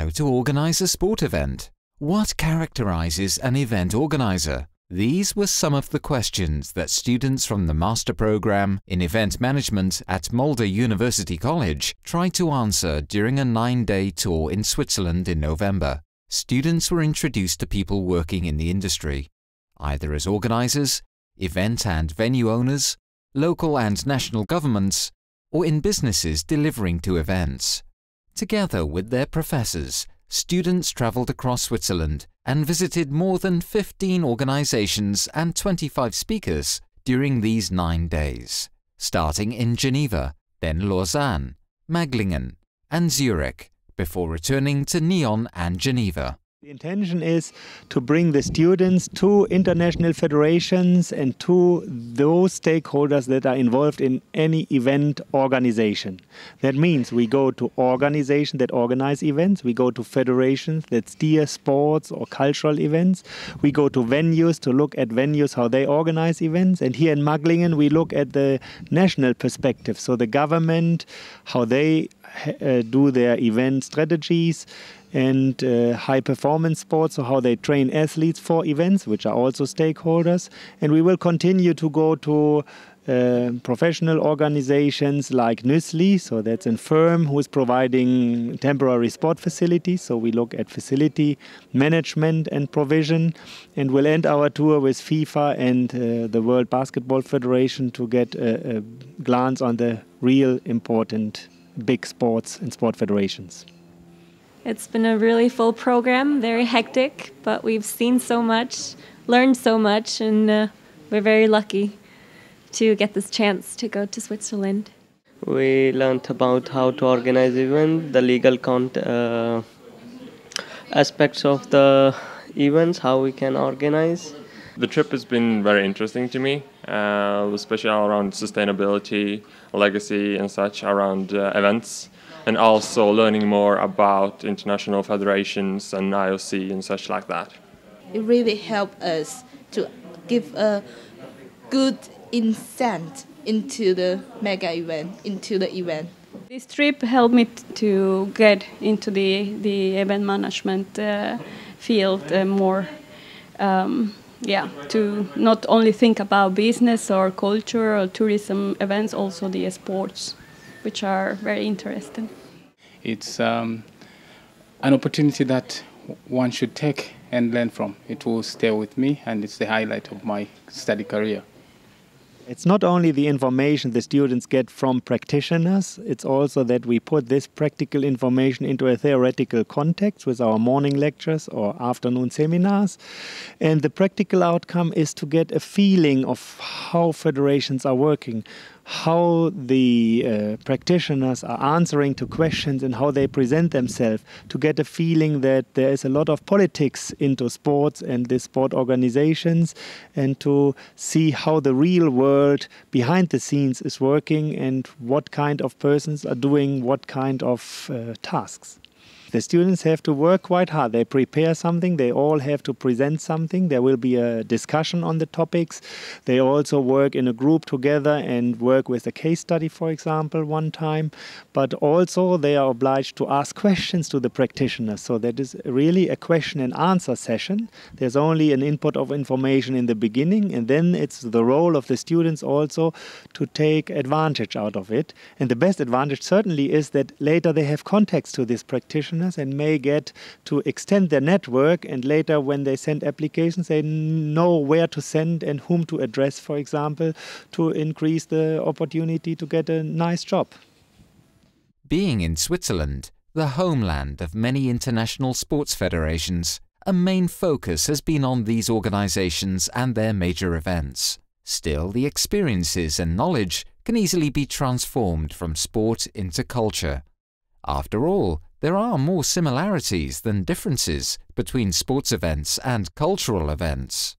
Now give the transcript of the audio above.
How to organize a sport event. What characterizes an event organizer? These were some of the questions that students from the Master Program in Event Management at Molde University College tried to answer during a 9-day tour in Switzerland in November. Students were introduced to people working in the industry, either as organizers, event and venue owners, local and national governments, or in businesses delivering to events. Together with their professors, students traveled across Switzerland and visited more than 15 organizations and 25 speakers during these 9 days, starting in Geneva, then Lausanne, Maglingen, and Zurich, before returning to Nyon and Geneva. The intention is to bring the students to international federations and to those stakeholders that are involved in any event organization. That means we go to organizations that organize events, we go to federations that steer sports or cultural events, we go to venues to look at venues, how they organize events, and here in Maglingen we look at the national perspective, so the government, how they do their event strategies, and high-performance sports, so how they train athletes for events, which are also stakeholders. And we will continue to go to professional organizations like Nüssli, so that's a firm who is providing temporary sport facilities. So we look at facility management and provision, and we'll end our tour with FIFA and the World Basketball Federation to get a glance on the real important big sports and sport federations. It's been a really full program, very hectic, but we've seen so much, learned so much, and we're very lucky to get this chance to go to Switzerland. We learned about how to organize events, the legal aspects of the events, how we can organize. The trip has been very interesting to me, especially around sustainability, legacy and such around events, and also learning more about international federations and IOC and such like that. It really helped us to give a good insight into the mega event, into the event. This trip helped me to get into the event management field more. To not only think about business or culture or tourism events, also the sports, which are very interesting. It's an opportunity that one should take and learn from. It will stay with me, and it's the highlight of my study career. It's not only the information the students get from practitioners, it's also that we put this practical information into a theoretical context with our morning lectures or afternoon seminars. And the practical outcome is to get a feeling of how federations are working, how the practitioners are answering to questions and how they present themselves, to get a feeling that there is a lot of politics into sports and the sport organizations, and to see how the real world behind the scenes is working and what kind of persons are doing what kind of tasks. The students have to work quite hard. They prepare something, they all have to present something. There will be a discussion on the topics. They also work in a group together and work with a case study, for example, one time. But also they are obliged to ask questions to the practitioners. So that is really a question and answer session. There's only an input of information in the beginning, and then it's the role of the students also to take advantage out of it. And the best advantage certainly is that later they have contacts to these practitioners and may get to extend their network, and later when they send applications they know where to send and whom to address, for example, to increase the opportunity to get a nice job. Being in Switzerland, the homeland of many international sports federations, a main focus has been on these organizations and their major events. Still, the experiences and knowledge can easily be transformed from sport into culture. After all, there are more similarities than differences between sports events and cultural events.